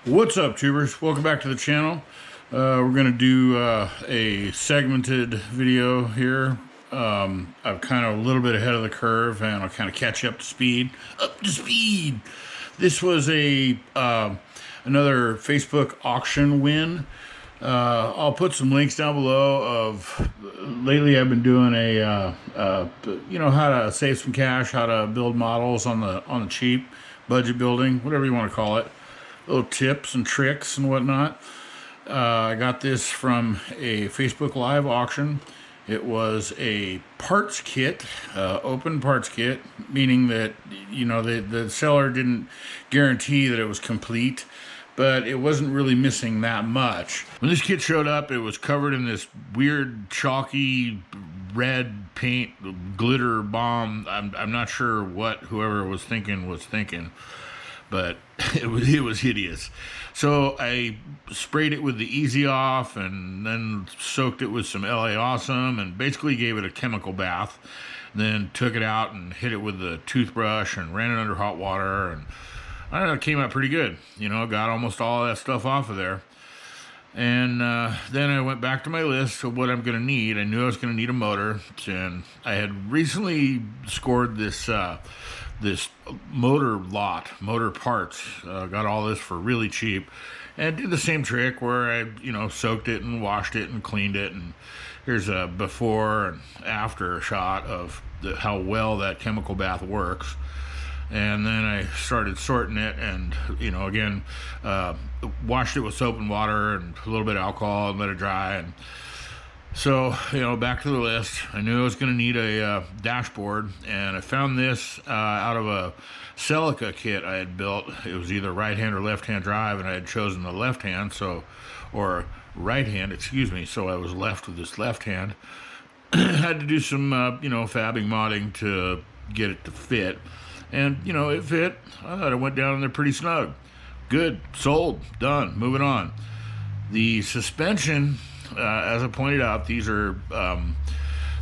What's up, tubers? Welcome back to the channel. We're going to do a segmented video here. I'm kind of a little bit ahead of the curve, and I'll kind of catch you up to speed. Up to speed! This was a another Facebook auction win. I'll put some links down below of, lately I've been doing how to save some cash, how to build models on the cheap, budget building, whatever you want to call it. Little tips and tricks and whatnot. I got this from a Facebook Live auction. It was a parts kit, open parts kit, meaning that, you know, the seller didn't guarantee that it was complete, but it wasn't really missing that much. When this kit showed up, it was covered in this weird chalky red paint glitter bomb. I'm not sure what whoever was thinking, but it was hideous. So I sprayed it with the Easy Off and then soaked it with some LA Awesome and basically gave it a chemical bath. Then took it out and hit it with the toothbrush and ran it under hot water, and I don't know, it came out pretty good. You know, got almost all that stuff off of there. And then I went back to my list of what I'm going to need. I knew I was going to need a motor, and I had recently scored this this motor parts. Got all this for really cheap, and did the same trick where I, you know, soaked it and washed it and cleaned it. And here's a before and after shot of how well that chemical bath works. And then I started sorting it, and, you know, again, washed it with soap and water and a little bit of alcohol and let it dry. And so, you know, back to the list. I knew I was going to need a dashboard, and I found this out of a Celica kit I had built. It was either right hand or left hand drive, and I had chosen the left hand, or right hand, excuse me. So I was left with this left hand. Had to do some, fabbing, modding to get it to fit. And, you know, it fit. I thought it went down in there pretty snug. Good. Sold. Done. Moving on. The suspension, as I pointed out, these are the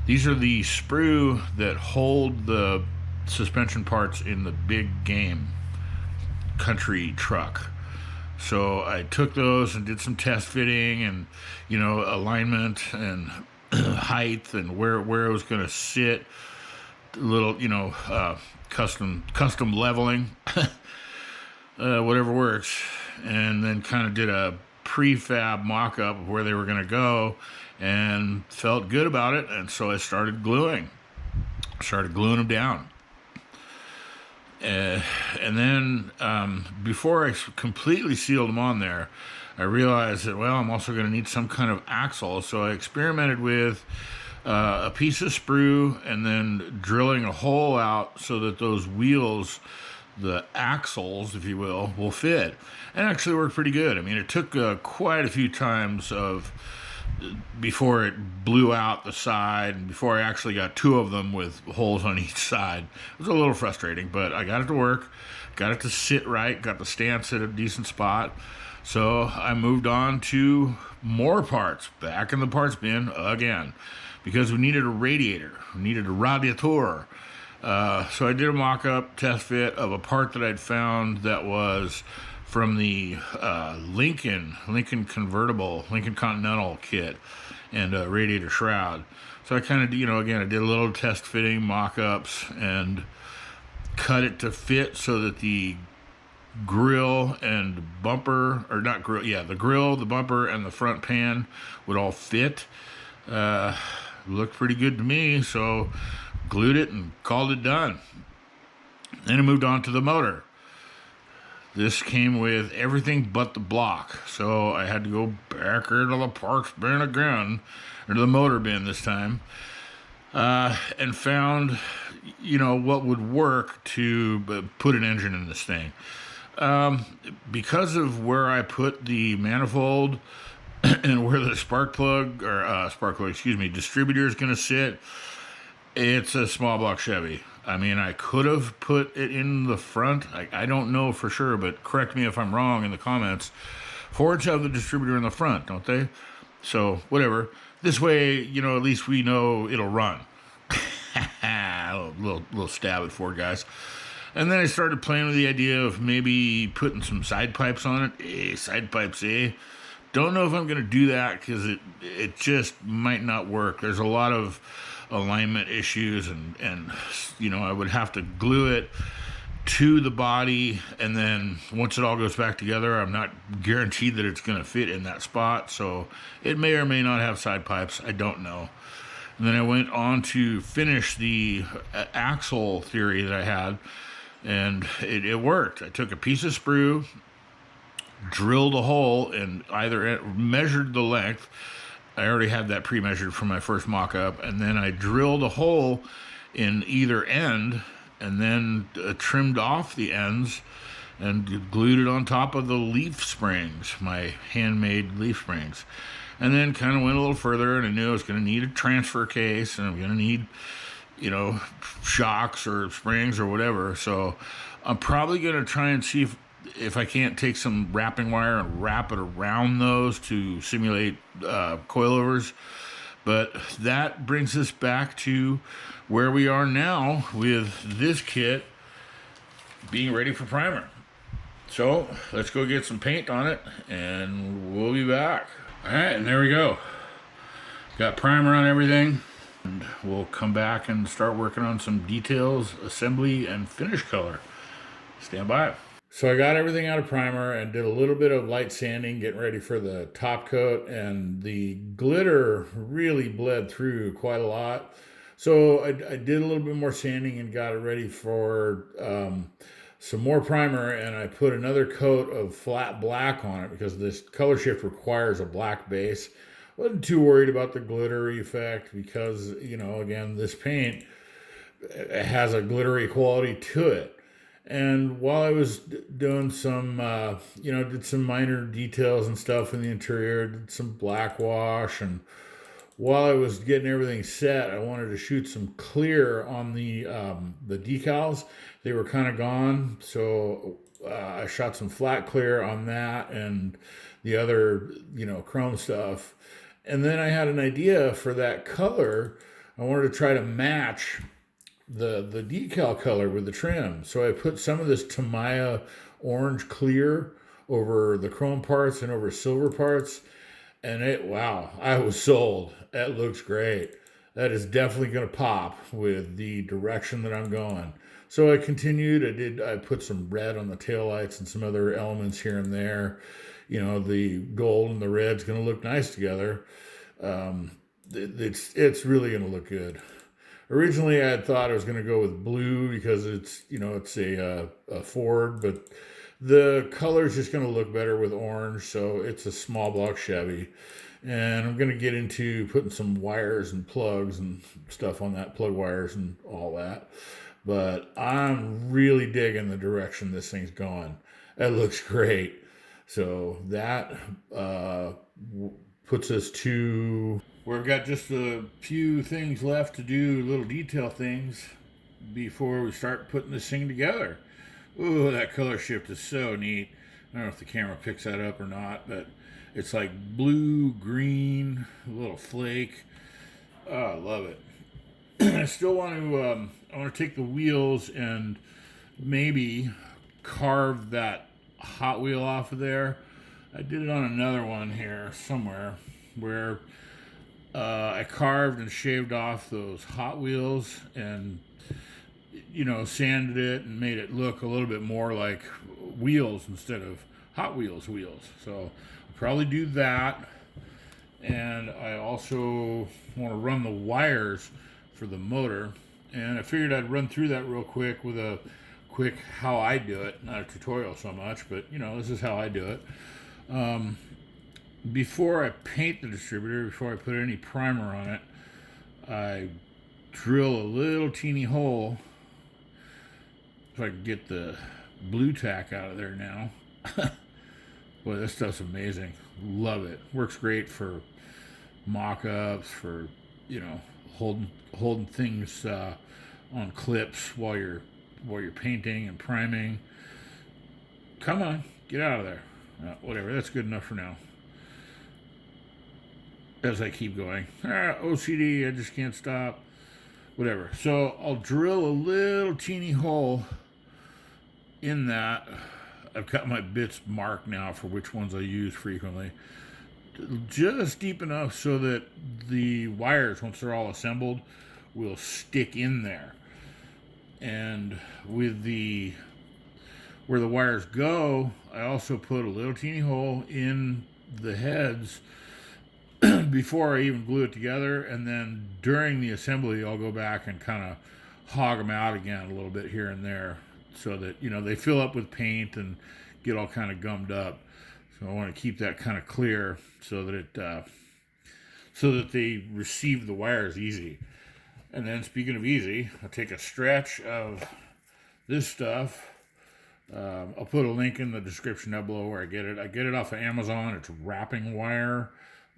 sprue that hold the suspension parts in the big game country truck. So I took those and did some test fitting and, you know, alignment and height and where it was going to sit. Little, you know, custom leveling, whatever works, and then kind of did a prefab mock-up of where they were going to go, and felt good about it. And so I started gluing them down, and then before I completely sealed them on there, I realized that, well, I'm also going to need some kind of axle. So I experimented with a piece of sprue and then drilling a hole out so that those wheels, the axles, if you will fit. And actually worked pretty good. I mean, it took quite a few times before it blew out the side, and before I actually got two of them with holes on each side. It was a little frustrating, but I got it to work, got it to sit right, got the stance at a decent spot. So I moved on to more parts, back in the parts bin again, because we needed a radiator, we needed a radiator. So I did a mock-up test fit of a part that I'd found that was from the Lincoln convertible, Lincoln Continental kit, and a radiator shroud. So I kind of, you know, again, I did a little test fitting, mock-ups, and cut it to fit so that the grill and bumper, or not grill, yeah, the grill, the bumper, and the front pan would all fit. Looked pretty good to me, so glued it and called it done. Then I moved on to the motor. This came with everything but the block, so I had to go back into the parts bin again, into the motor bin this time, and found, you know, what would work to put an engine in this thing. Because of where I put the manifold and where the distributor is going to sit, it's a small block Chevy. I mean, I could have put it in the front. I don't know for sure, but correct me if I'm wrong in the comments. Fords have the distributor in the front, don't they? So, whatever. This way, you know, at least we know it'll run. little stab at Ford guys. And then I started playing with the idea of maybe putting some side pipes on it. Side pipes, Don't know if I'm going to do that because it just might not work. There's a lot of alignment issues, and I would have to glue it to the body, and then once it all goes back together, I'm not guaranteed that it's going to fit in that spot. So it may or may not have side pipes. I don't know. And then I went on to finish the axle theory that I had, and it worked. I took a piece of sprue, drilled a hole, and either measured the length. I already had that pre-measured from my first mock-up, and then I drilled a hole in either end, and then trimmed off the ends and glued it on top of the leaf springs, my handmade leaf springs. And then kind of went a little further, and I knew I was going to need a transfer case, and I'm going to need, shocks or springs or whatever. So I'm probably going to try and see if I can't take some wrapping wire and wrap it around those to simulate coilovers. But that brings us back to where we are now with this kit being ready for primer. So let's go get some paint on it, and we'll be back. All right, and there we go. Got primer on everything, and we'll come back and start working on some details, assembly, and finish color. Stand by. So I got everything out of primer and did a little bit of light sanding, getting ready for the top coat, and the glitter really bled through quite a lot. So I did a little bit more sanding and got it ready for some more primer, and I put another coat of flat black on it because this color shift requires a black base. Wasn't too worried about the glittery effect because, again, this paint has a glittery quality to it. And while I was doing some, did some minor details and stuff in the interior, did some black wash, and while I was getting everything set, I wanted to shoot some clear on the decals. They were kind of gone, so I shot some flat clear on that and the other, chrome stuff. And then I had an idea for that color. I wanted to try to match the decal color with the trim. So I put some of this Tamiya orange clear over the chrome parts and over silver parts. And I was sold. That looks great. That is definitely going to pop with the direction that I'm going. So I continued. I put some red on the taillights and some other elements here and there. The gold and the red's going to look nice together. It's really going to look good. Originally, I had thought I was going to go with blue because it's a Ford, but the color's just going to look better with orange, so it's a small block Chevy. And I'm going to get into putting some wires and plugs and stuff on that, plug wires and all that. But I'm really digging the direction this thing's going. That looks great. So that puts us to... We've got just a few things left to do, little detail things, before we start putting this thing together. Ooh, that color shift is so neat. I don't know if the camera picks that up or not, but it's like blue, green, a little flake. Oh, I love it. I still want to take the wheels and maybe carve that Hot Wheel off of there. I did it on another one here somewhere where I carved and shaved off those Hot Wheels and sanded it and made it look a little bit more like wheels instead of Hot Wheels wheels. So I'll probably do that. And I also want to run the wires for the motor. And I figured I'd run through that real quick with a quick how I do it. Not a tutorial so much, but this is how I do it. Before I paint the distributor, before I put any primer on it, I drill a little teeny hole. If I can get the blue tack out of there now. Boy, this stuff's amazing. Love it. Works great for mock-ups, for holding things on clips while you're painting and priming. Come on, get out of there. Whatever, that's good enough for now. As I keep going. OCD, I just can't stop. Whatever. So I'll drill a little teeny hole in that, I've got my bits marked now for which ones I use frequently. Just deep enough so that the wires, once they're all assembled, will stick in there. And with the where the wires go, I also put a little teeny hole in the heads before I even glue it together, and then during the assembly I'll go back and kind of hog them out again a little bit here and there, so that, you know, they fill up with paint and get all kind of gummed up. So I want to keep that kind of clear so that it so that they receive the wires easy. And then, speaking of easy, I'll take a stretch of this stuff. I'll put a link in the description down below where I get it. I get it off of Amazon. It's wrapping wire,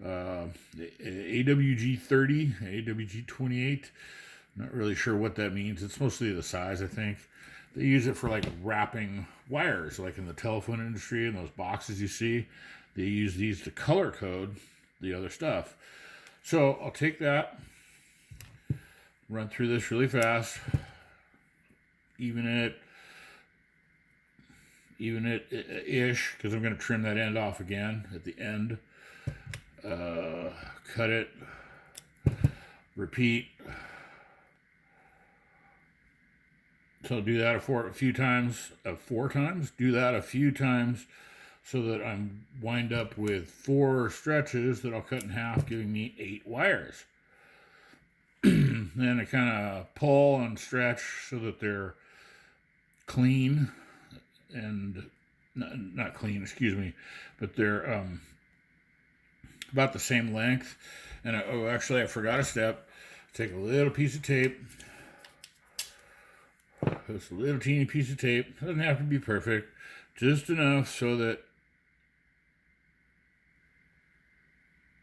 AWG 30, AWG 28. Not really sure what that means. It's mostly the size, I think. They use it for like wrapping wires, like in the telephone industry and those boxes you see. They use these to color code the other stuff. So I'll take that, run through this really fast, even it ish, because I'm going to trim that end off again at the end. Cut it, repeat. So I'll do that four times. Do that a few times so that I'm wind up with 4 stretches that I'll cut in half, giving me 8 wires. Then I kind of pull and stretch so that they're clean and not clean, excuse me, but they're about the same length. And actually I forgot a step. Take a little piece of tape. Just a little teeny piece of tape. Doesn't have to be perfect. Just enough so that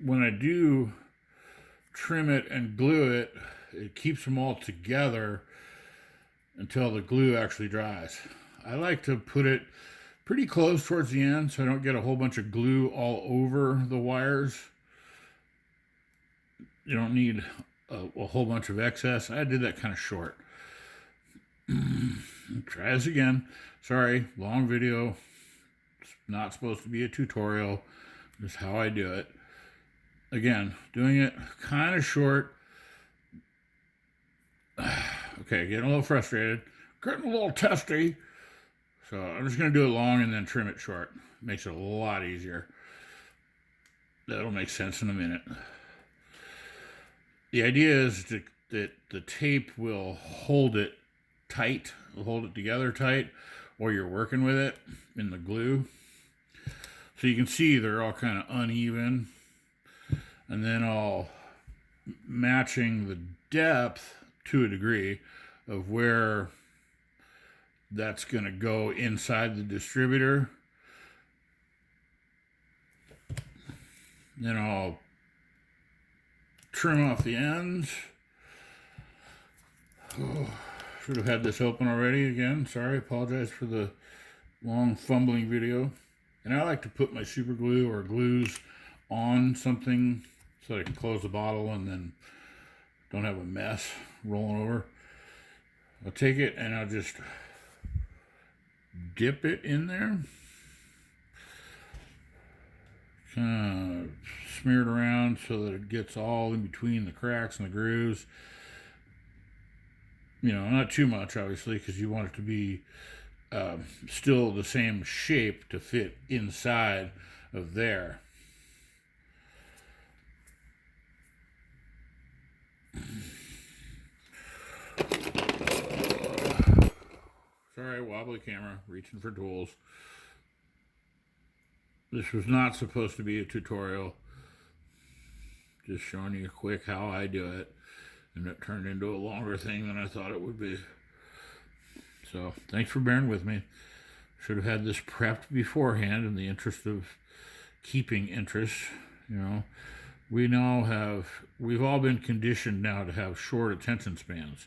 when I do trim it and glue it, it keeps them all together until the glue actually dries. I like to put it pretty close towards the end so I don't get a whole bunch of glue all over the wires. You don't need a whole bunch of excess. I did that kind of short. Try this again. Sorry, long video. It's not supposed to be a tutorial. Just how I do it. Again, doing it kind of short. Okay, getting a little frustrated. Getting a little testy. So I'm just going to do it long and then trim it short. Makes it a lot easier. That'll make sense in a minute. The idea is that the tape will hold it tight, will hold it together tight while you're working with it in the glue. So you can see they're all kind of uneven. And then I'll matching the depth to a degree of where that's going to go inside the distributor. Then I'll trim off the ends. Oh, should have had this open already again. Sorry, apologize for the long fumbling video. And I like to put my super glue or glues on something so that I can close the bottle and then don't have a mess rolling over. I'll take it and I'll just dip it in there. Kind of smear it around so that it gets all in between the cracks and the grooves. You know, not too much, obviously, because you want it to be still the same shape to fit inside of there. Sorry, wobbly camera, reaching for tools. This was not supposed to be a tutorial. Just showing you quick how I do it. And it turned into a longer thing than I thought it would be. So, thanks for bearing with me. Should have had this prepped beforehand in the interest of keeping interest. You know, we've all been conditioned now to have short attention spans.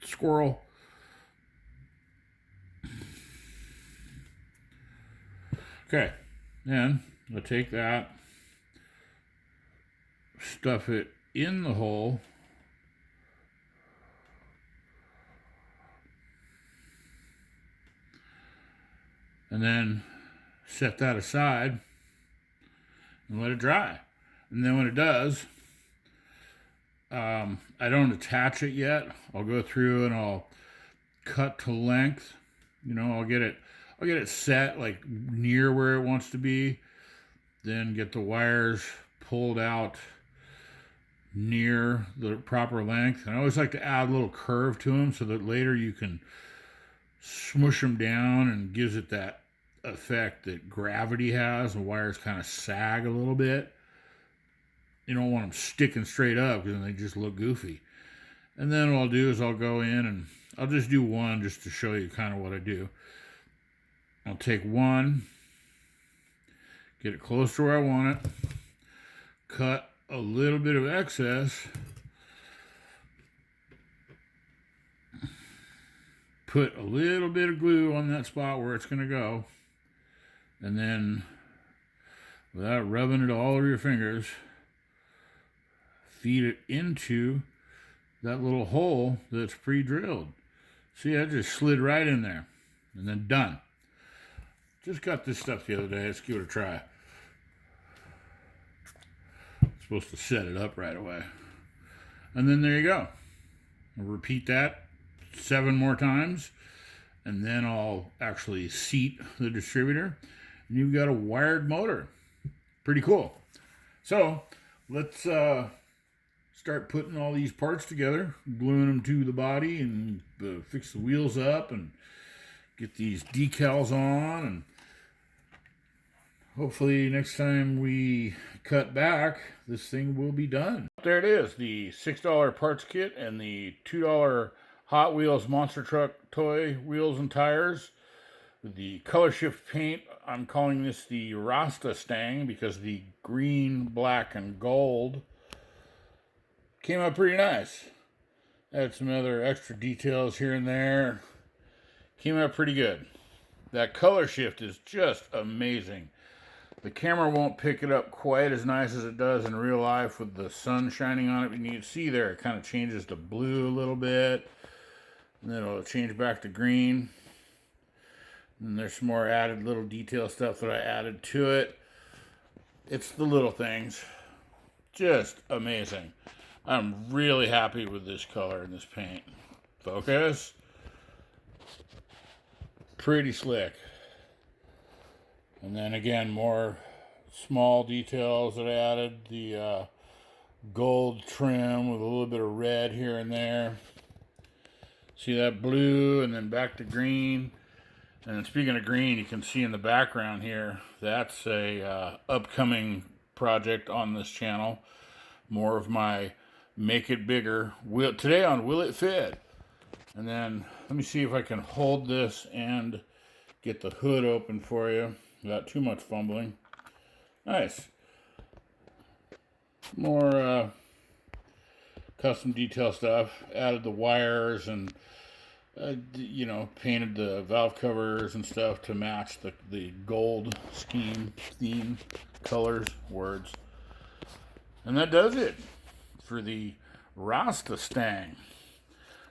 Squirrel. Okay, then I'll take that, stuff it in the hole, and then set that aside and let it dry. And then when it does, I don't attach it yet. I'll go through and I'll cut to length. You know, I'll get it set like near where it wants to be. Then get the wires pulled out near the proper length. And I always like to add a little curve to them so that later you can smush them down, and gives it that effect that gravity has. The wires kind of sag a little bit. You don't want them sticking straight up because then they just look goofy. And then what I'll do is I'll go in and I'll just do one just to show you kind of what I do. I'll take one, get it close to where I want it, cut a little bit of excess, put a little bit of glue on that spot where it's going to go, and then without rubbing it all over your fingers, feed it into that little hole that's pre-drilled. See, I just slid right in there, and then done. Just got this stuff the other day. Let's give it a try. Supposed to set it up right away. And then there you go. I'll repeat that 7 more times, and then I'll actually seat the distributor, and you've got a wired motor. Pretty cool. So let's start putting all these parts together, gluing them to the body, and fix the wheels up and get these decals on, and hopefully next time we cut back, this thing will be done. There it is, the $6 parts kit and the $2 Hot Wheels Monster Truck toy wheels and tires. With the color shift paint, I'm calling this the Rasta Stang because the green, black, and gold came out pretty nice. Had some other extra details here and there. Came out pretty good. That color shift is just amazing. The camera won't pick it up quite as nice as it does in real life with the sun shining on it. And you can see there, it kind of changes to blue a little bit. And then it'll change back to green. And there's some more added little detail stuff that I added to it. It's the little things. Just amazing. I'm really happy with this color and this paint. Focus. Pretty slick. And then again, more small details that I added. The gold trim with a little bit of red here and there. See that blue and then back to green. And speaking of green, you can see in the background here, that's a upcoming project on this channel. More of my make it bigger. Today on Will It Fit? And then let me see if I can hold this and get the hood open for you without too much fumbling. Nice. More custom detail stuff. Added the wires and you know, painted the valve covers and stuff to match the gold theme, colors, words. And that does it for the Rasta Stang.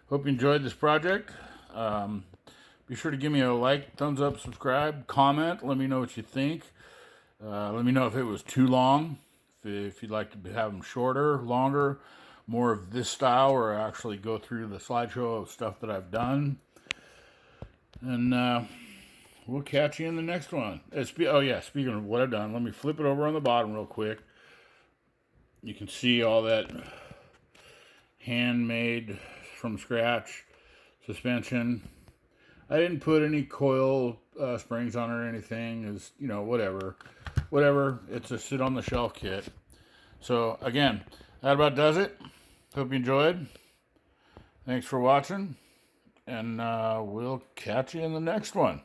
Hope you enjoyed this project. Be sure to give me a like, thumbs up, subscribe, comment. Let me know what you think. Let me know if it was too long. If you'd like to have them shorter, longer, more of this style, or actually go through the slideshow of stuff that I've done. And we'll catch you in the next one. Oh yeah, speaking of what I've done, let me flip it over on the bottom real quick. You can see all that handmade from scratch suspension. I didn't put any coil springs on it or anything. Is, you know, whatever. It's a sit on the shelf kit. So again, that about does it. Hope you enjoyed. Thanks for watching, and we'll catch you in the next one.